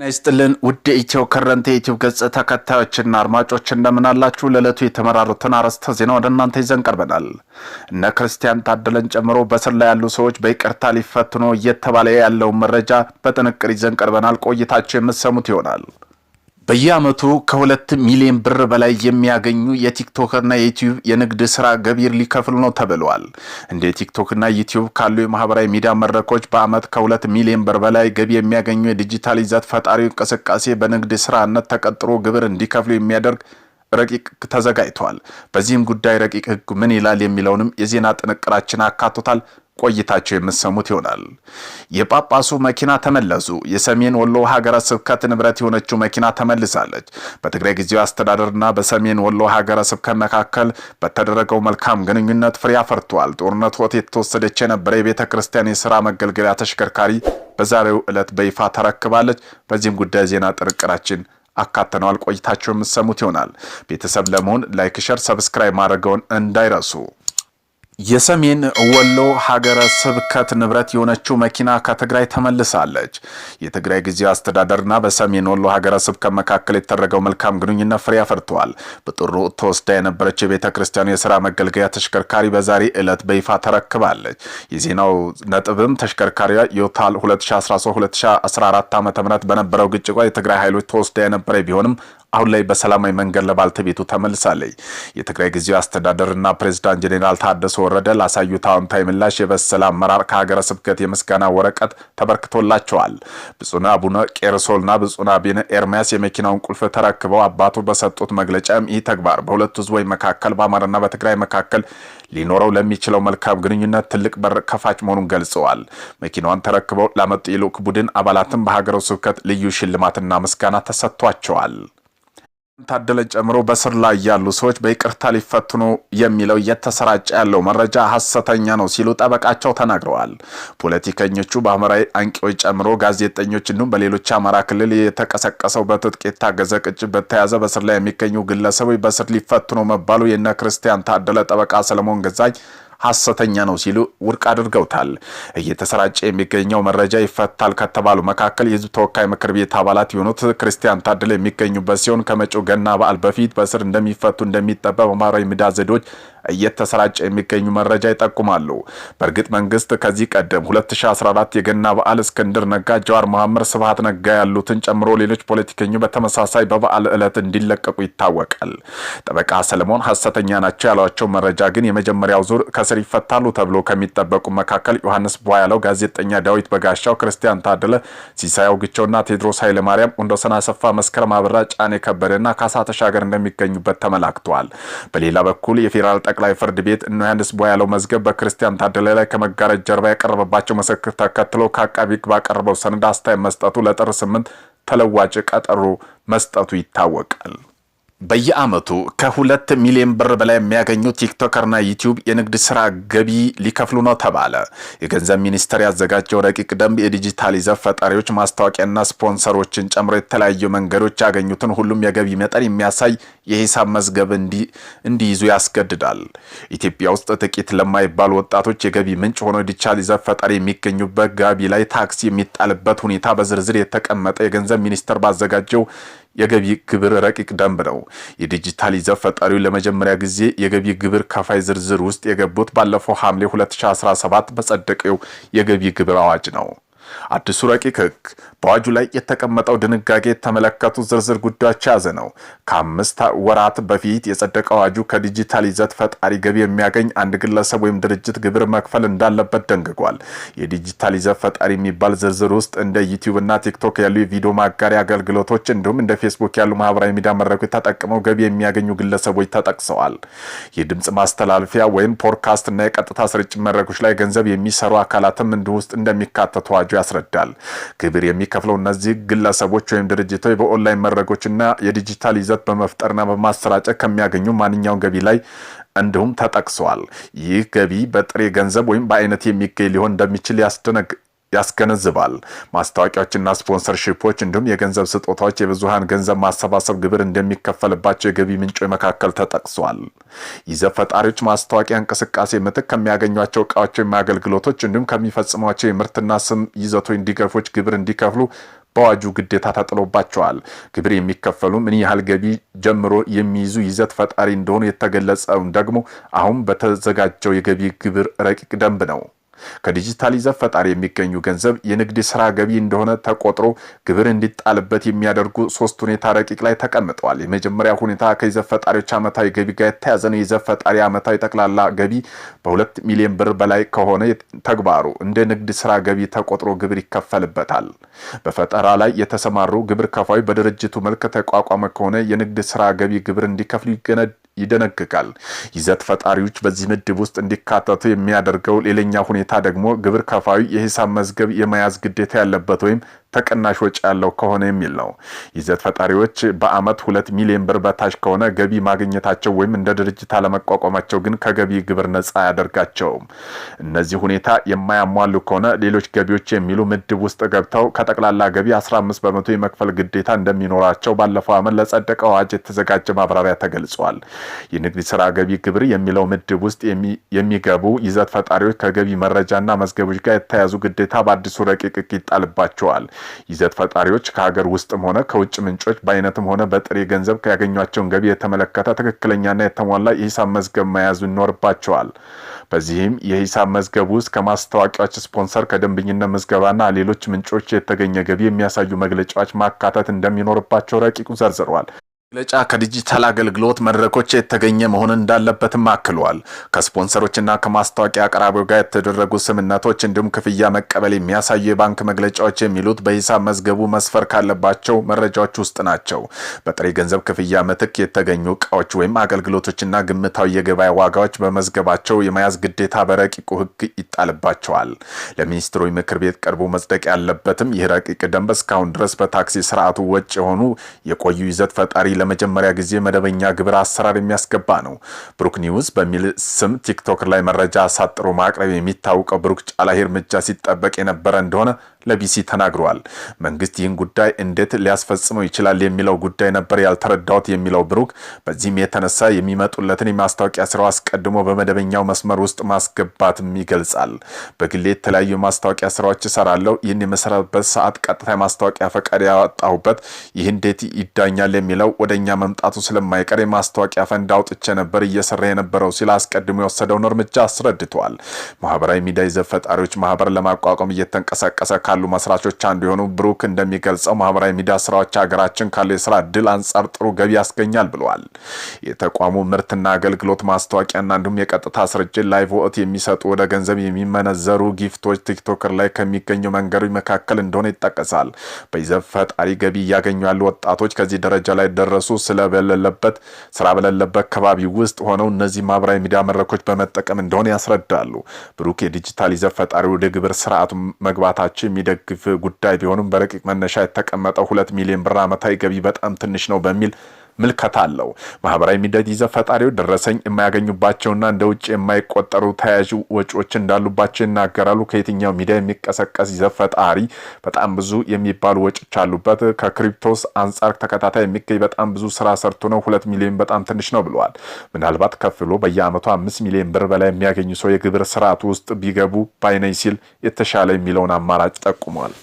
ይስጥልን ውድ ኢትዮ ከረንት ዩቲዩብ ገጽ ተከታዮችና አድማጮች እንደምን አላችሁ? ለዕለቱ የተመራሩትን አርዕስተ ዜና ወደ እናንተ ይዘን ቀርበናል። እነ ክርስቲያን ታደለን ጨምሮ በስር ላይ ያሉ ሰዎች በይቅርታ ሊፈቱ ነው እየተባለ ያለው መረጃ በጥንቅር ይዘን ቀርበናል። ቆይታችሁ የምትሰሙት ይሆናል። በየዓመቱ ከ2 ሚሊዮን ብር በላይ የሚያገኙ የቲክቶክና የዩቲዩብ የንግድ ስራ ገቢር ሊከፍሉ ነው ተብሏል። እንደ ቲክቶክና ዩቲዩብ ካሉ የማህበራዊ ሚዲያ መድረኮች በአመት ከ2 ሚሊዮን ብር በላይ ገቢ የሚያገኙ የዲጂታል ይዘት ፈጣሪ እንቅስቃሴ በንግድ ስራነት ተቀጥሮ ግብር እንዲከፍሉ የሚያደርግ ረቂቅ ተዘጋጅቷል። በዚህም ጉዳይ ረቂቅ ህግ ምን ይላል የሚለውንም የዜና ጥንቅራችን አካቶታል። ቆይታቸው የምትሰሙት ይሆናል። የጳጳሱ መኪና ተመለሱ። የሰሜን ወሎ ሀገረ ስብከት ንብረት የሆነችው መኪና ተመልሳለች። በትግራይ ጊዜያዊ አስተዳደርና በሰሜን ወሎ ሀገረ ስብከት መካከል በተደረገው መልካም ግንኙነት ፍሬ አፍርቷል። ጦርነት ወቅት የተወሰደች የነበረ የቤተ ክርስቲያን የሥራ መገልገያ ተሽከርካሪ በዛሬው ዕለት በይፋ ተረክባለች። በዚህም ጉዳይ ዜና ጥንቅራችን አካተነዋል። ቆይታቸው የምትሰሙት ይሆናል። ቤተሰብ ለመሆን ላይክ፣ ሸር፣ ሰብስክራይብ ማድረገውን እንዳይረሱ። የሰሜን ወሎ ሀገረ ስብከት ንብረት የሆነችው መኪና ከትግራይ ተመልሳለች። የትግራይ ጊዜያዊ አስተዳደርና በሰሜን ወሎ ሀገረ ስብከት መካከል የተደረገው መልካም ግንኙነት ፍሬ አፍርቷል። በጥሩ ተወስዳ የነበረች የቤተ ክርስቲያኑ የሥራ መገልገያ ተሽከርካሪ በዛሬ ዕለት በይፋ ተረክባለች። የዜናው ነጥብም ተሽከርካሪዋ ዮታል 2013-2014 ዓ.ም በነበረው ግጭት የትግራይ ኃይሎች ተወስዳ የነበረ ቢሆንም አሁን ላይ በሰላማዊ መንገድ ለባልተቤቱ ተመልሳለች። የትግራይ ጊዜያዊ አስተዳደርና ፕሬዝዳንት ጄኔራል ታደሰ ወረደ ላሳዩት አዎንታዊ ምላሽ የበሰለ አመራር ከሀገረ ስብከት የምስጋና ወረቀት ተበርክቶላቸዋል። ብፁዕ አቡነ ቄርሶልና ብፁዕ አቡነ ኤርሚያስ የመኪናውን ቁልፍ ተረክበው አባቱ በሰጡት መግለጫም ይህ ተግባር በሁለቱ ህዝቦች መካከል በአማራና በትግራይ መካከል ሊኖረው ለሚችለው መልካም ግንኙነት ትልቅ በር ከፋች መሆኑን ገልጸዋል። መኪናዋን ተረክበው ላመጡ የልዑክ ቡድን አባላትም በሀገረ ስብከት ልዩ ሽልማትና ምስጋና ተሰጥቷቸዋል። ታደለን ጨምሮ በስር ላይ ያሉ ሰዎች በይቅርታ ሊፈቱ ነው የሚለው እየተሰራጨ ያለው መረጃ ሐሰተኛ ነው ሲሉ ጠበቃቸው ተናግረዋል። ፖለቲከኞቹ በአማራዊ አንቂዎች ጨምሮ ጋዜጠኞች እንዲሁም በሌሎች አማራ ክልል የተቀሰቀሰው በትጥቅ የታገዘ ቅጭት በተያዘ በስር ላይ የሚገኙ ግለሰቦች በስር ሊፈቱ ነው መባሉ የነ ክርስቲያን ታደለ ጠበቃ ሰለሞን ገዛኝ ሐሰተኛ ነው ሲሉ ውድቅ አድርገውታል። እየተሰራጨ የሚገኘው መረጃ ይፈታል ከተባሉ መካከል የህዝብ ተወካይ ምክር ቤት አባላት የሆኑት ክርስቲያን ታደለ የሚገኙበት ሲሆን ከመጪው ገና በዓል በፊት በስር እንደሚፈቱ እንደሚጠበቅ በማህበራዊ ሚዲያ ዘዴዎች እየተሰራጨ የሚገኙ መረጃ ይጠቁማሉ። በእርግጥ መንግስት ከዚህ ቀደም 2014 የገና በዓል እስክንድር ነጋ፣ ጀዋር መሐመድ፣ ስብሃት ነጋ ያሉትን ጨምሮ ሌሎች ፖለቲከኞች በተመሳሳይ በበዓል ዕለት እንዲለቀቁ ይታወቃል። ጠበቃ ሰለሞን ሐሰተኛ ናቸው ያሏቸው መረጃ ግን የመጀመሪያው ዙር ከስር ይፈታሉ ተብሎ ከሚጠበቁ መካከል ዮሐንስ ቧያለው፣ ጋዜጠኛ ዳዊት በጋሻው፣ ክርስቲያን ታደለ፣ ሲሳይ አውግቸውና ቴድሮስ ኃይለማርያም፣ ወንዶሰን አሰፋ፣ መስከረም አበራ፣ ጫኔ ከበደና ካሳ ተሻገር እንደሚገኙበት ተመላክቷል። በሌላ በኩል የፌዴራል ጠቅላይ ፍርድ ቤት እነ ዮሐንስ ቧያለው መዝገብ በክርስቲያን ታደለ ላይ ከመጋረጃ ጀርባ ያቀረበባቸው ምስክር ተከትሎ ከአቃቢ ሕግ ባቀረበው ሰነድ አስተያየት መስጠቱ ለጥር 8 ተለዋጭ ቀጠሮ መስጠቱ ይታወቃል። በየዓመቱ ከ2 ሚሊዮን ብር በላይ የሚያገኙ ቲክቶከርና ዩቲዩብ የንግድ ስራ ገቢ ሊከፍሉ ነው ተባለ። የገንዘብ ሚኒስቴር ያዘጋጀው ረቂቅ ደንብ የዲጂታል ይዘት ፈጣሪዎች ማስታወቂያና ስፖንሰሮችን ጨምሮ የተለያዩ መንገዶች ያገኙትን ሁሉም የገቢ መጠን የሚያሳይ የሂሳብ መዝገብ እንዲይዙ ያስገድዳል። ኢትዮጵያ ውስጥ ጥቂት ለማይባሉ ወጣቶች የገቢ ምንጭ ሆኖ ዲጂታል ይዘት ፈጣሪ የሚገኙበት ገቢ ላይ ታክስ የሚጣልበት ሁኔታ በዝርዝር የተቀመጠ የገንዘብ ሚኒስቴር ባዘጋጀው የገቢ ግብር ረቂቅ ደንብ ነው። የዲጂታል ይዘት ፈጣሪው ለመጀመሪያ ጊዜ የገቢ ግብር ከፋይ ዝርዝር ውስጥ የገቡት ባለፈው ሐምሌ 2017 በጸደቀው የገቢ ግብር አዋጅ ነው። አዲሱ ረቂቅ ህግ በአዋጁ ላይ የተቀመጠው ድንጋጌ የተመለከቱ ዝርዝር ጉዳዮች የያዘ ነው። ከ5 ወራት በፊት የጸደቀው አዋጁ ከዲጂታል ይዘት ፈጣሪ ገቢ የሚያገኝ አንድ ግለሰብ ወይም ድርጅት ግብር መክፈል እንዳለበት ደንግጓል። የዲጂታል ይዘት ፈጣሪ የሚባል ዝርዝር ውስጥ እንደ ዩቲዩብ እና ቲክቶክ ያሉ የቪዲዮ ማጋሪያ አገልግሎቶች እንዲሁም እንደ ፌስቡክ ያሉ ማህበራዊ ሚዲያ መድረኮች ተጠቅመው ገቢ የሚያገኙ ግለሰቦች ተጠቅሰዋል። የድምጽ ማስተላለፊያ ወይም ፖድካስት እና የቀጥታ ስርጭት መድረኮች ላይ ገንዘብ የሚሰሩ አካላትም እንዲሁ ውስጥ እንደሚካተቱ አዋጁ ያስረዳል። ግብር የሚከፍለው እነዚህ ግለሰቦች ወይም ድርጅቶች በኦንላይን መድረኮችና የዲጂታል ይዘት በመፍጠርና በማሰራጨት ከሚያገኙ ማንኛውም ገቢ ላይ እንዲሁም ተጠቅሷል። ይህ ገቢ በጥሬ ገንዘብ ወይም በአይነት የሚገኝ ሊሆን እንደሚችል ያስገነዝባል። ማስታወቂያዎችና ስፖንሰርሺፖች እንዲሁም የገንዘብ ስጦታዎች የብዙሃን ገንዘብ ማሰባሰብ ግብር እንደሚከፈልባቸው የገቢ ምንጮች መካከል ተጠቅሷል። ይዘት ፈጣሪዎች ማስታወቂያ እንቅስቃሴ ምትክ ከሚያገኟቸው እቃዎች ወይም አገልግሎቶች እንዲሁም ከሚፈጽሟቸው የምርትና ስም ይዘቶች እንዲገፎች ግብር እንዲከፍሉ በአዋጁ ግዴታ ተጥሎባቸዋል። ግብር የሚከፈሉ ምን ያህል ገቢ ጀምሮ የሚይዙ ይዘት ፈጣሪ እንደሆኑ የተገለጸው ደግሞ አሁን በተዘጋጀው የገቢ ግብር ረቂቅ ደንብ ነው። ከዲጂታል ይዘት ፈጣሪ የሚገኙ ገንዘብ የንግድ ስራ ገቢ እንደሆነ ተቆጥሮ ግብር እንዲጣልበት የሚያደርጉ 3 ሁኔታ ረቂቅ ላይ ተቀምጠዋል። የመጀመሪያ ሁኔታ ከይዘት ፈጣሪዎች ዓመታዊ ገቢ ጋር የተያዘ ነው። የይዘት ፈጣሪ ዓመታዊ ጠቅላላ ገቢ በ2 ሚሊዮን ብር በላይ ከሆነ ተግባሩ እንደ ንግድ ስራ ገቢ ተቆጥሮ ግብር ይከፈልበታል። በፈጠራ ላይ የተሰማሩ ግብር ከፋዩ በድርጅቱ መልክ ተቋቋመ ከሆነ የንግድ ስራ ገቢ ግብር እንዲከፍሉ ይደነግጋል። ይዘት ፈጣሪዎች በዚህ ምድብ ውስጥ እንዲካተቱ የሚያደርገው ሌላኛ ሁኔታ ደግሞ ግብር ከፋዩ የሂሳብ መዝገብ የመያዝ ግዴታ ያለበት ወይም ተቀናሽ ወጪ ያለው ከሆነ የሚል ነው። ይዘት ፈጣሪዎች በአመት 2 ሚሊዮን ብር በታች ከሆነ ገቢ ማግኘታቸው ወይም እንደ ድርጅት አለመቋቋማቸው ግን ከገቢ ግብር ነፃ አያደርጋቸውም። እነዚህ ሁኔታ የማያሟሉ ከሆነ ሌሎች ገቢዎች የሚሉ ምድብ ውስጥ ገብተው ከጠቅላላ ገቢ 15% የመክፈል ግዴታ እንደሚኖራቸው ባለፈው አመት ለጸደቀው አዋጅ የተዘጋጀ ማብራሪያ ተገልጿል። የንግድ ስራ ገቢ ግብር የሚለው ምድብ ውስጥ የሚገቡ ይዘት ፈጣሪዎች ከገቢ መረጃና መዝገቦች ጋር የተያያዙ ግዴታ በአዲሱ ረቂቅ ይጣልባቸዋል። ይዘት ፈጣሪዎች ከሀገር ውስጥም ሆነ ከውጭ ምንጮች በአይነትም ሆነ በጥሬ ገንዘብ ያገኟቸውን ገቢ የተመለከተ ትክክለኛና የተሟላ የሂሳብ መዝገብ መያዙ ይኖርባቸዋል። በዚህም የሂሳብ መዝገብ ውስጥ ከማስታወቂያዎች፣ ስፖንሰር፣ ከደንበኝነት ምዝገባና ሌሎች ምንጮች የተገኘ ገቢ የሚያሳዩ መግለጫዎች ማካተት እንደሚኖርባቸው ረቂቁ ዘርዝሯል። መግለጫ ከዲጂታል አገልግሎት መድረኮች የተገኘ መሆን እንዳለበትም አክሏል። ከስፖንሰሮችና ከማስታወቂያ አቅራቢው ጋር የተደረጉ ስምምነቶች እንዲሁም ክፍያ መቀበል የሚያሳዩ የባንክ መግለጫዎች የሚሉት በሂሳብ መዝገቡ መስፈር ካለባቸው መረጃዎች ውስጥ ናቸው። በጥሬ ገንዘብ ክፍያ ምትክ የተገኙ እቃዎች ወይም አገልግሎቶችና ግምታዊ የገበያ ዋጋዎች በመዝገባቸው የመያዝ ግዴታ በረቂቁ ሕግ ይጣልባቸዋል። ለሚኒስትሮች ምክር ቤት ቀርቦ መጽደቅ ያለበትም ይህ ረቂቅ ደንብ እስካሁን ድረስ በታክሲ ስርዓቱ ወጪ የሆኑ የቆዩ ይዘት ፈጣሪ ለመጀመሪያ ጊዜ መደበኛ ግብር አሰራር የሚያስገባ ነው። ብሩክ ኒውስ በሚል ስም ቲክቶክ ላይ መረጃ አሳጥሮ ማቅረብ የሚታወቀው ብሩክ ጫላ እርምጃ ሲጠበቅ የነበረ እንደሆነ ለቢሲ ተናግሯል። መንግስት ይህን ጉዳይ እንዴት ሊያስፈጽመው ይችላል የሚለው ጉዳይ ነበር ያልተረዳሁት የሚለው ብሩክ በዚህም የተነሳ የሚመጡለትን የማስታወቂያ ስራው አስቀድሞ በመደበኛው መስመር ውስጥ ማስገባትም ይገልጻል። በግሌ የተለያዩ ማስታወቂያ ስራዎች እሰራለሁ። ይህን የመሰራበት ሰዓት ቀጥታ የማስታወቂያ ፈቃድ ያወጣሁበት ይህ እንዴት ይዳኛል የሚለው ወደኛ መምጣቱ ስለማይቀር የማስታወቂያ ፈንድ አውጥቼ ነበር እየሰራ የነበረው ሲል አስቀድሞ የወሰደውን እርምጃ አስረድቷል። ማህበራዊ ሚዲያ ይዘት ፈጣሪዎች ማህበር ለማቋቋም እየተንቀሳቀሰ ካሉ መስራቾች አንዱ የሆኑ ብሩክ እንደሚገልጸው ማህበራዊ ሚዲያ ስራዎች ሀገራችን ካለው የስራ እድል አንጻር ጥሩ ገቢ ያስገኛል ብለዋል። የተቋሙ ምርትና አገልግሎት ማስታወቂያና እንዲሁም የቀጥታ ስርጭት ላይቭ ወጥ የሚሰጡ ወደ ገንዘብ የሚመነዘሩ ጊፍቶች ቲክቶከር ላይ ከሚገኙ መንገዶች መካከል እንደሆነ ይጠቀሳል። በይዘት ፈጣሪ ገቢ እያገኙ ያሉ ወጣቶች ከዚህ ደረጃ ላይ ደረሱ ስራ በሌለበት አካባቢ ውስጥ ሆነው እነዚህ ማህበራዊ ሚዲያ መድረኮች በመጠቀም እንደሆነ ያስረዳሉ። ብሩክ የዲጂታል ይዘት ፈጣሪ ወደ ግብር ስርዓቱ መግባታቸው የሚደግፍ ጉዳይ ቢሆንም በረቂቅ መነሻ የተቀመጠው 2 ሚሊዮን ብር ዓመታዊ ገቢ በጣም ትንሽ ነው በሚል ምልከታ አለው። ማህበራዊ ሚዲያ ይዘት ፈጣሪው ደረሰኝ የማያገኙባቸውና እንደ ውጭ የማይቆጠሩ ተያያዥ ወጪዎች እንዳሉባቸው ይናገራሉ። ከየትኛው ሚዲያ የሚቀሰቀስ ይዘት ፈጣሪ በጣም ብዙ የሚባሉ ወጪዎች አሉበት። ከክሪፕቶስ አንጻር ተከታታይ የሚገኝ በጣም ብዙ ስራ ሰርቶ ነው 2 ሚሊዮን በጣም ትንሽ ነው ብለዋል። ምናልባት ከፍሎ በየአመቱ 5 ሚሊዮን ብር በላይ የሚያገኙ ሰው የግብር ስርዓቱ ውስጥ ቢገቡ ባይነኝ ሲል የተሻለ የሚለውን አማራጭ ጠቁሟል።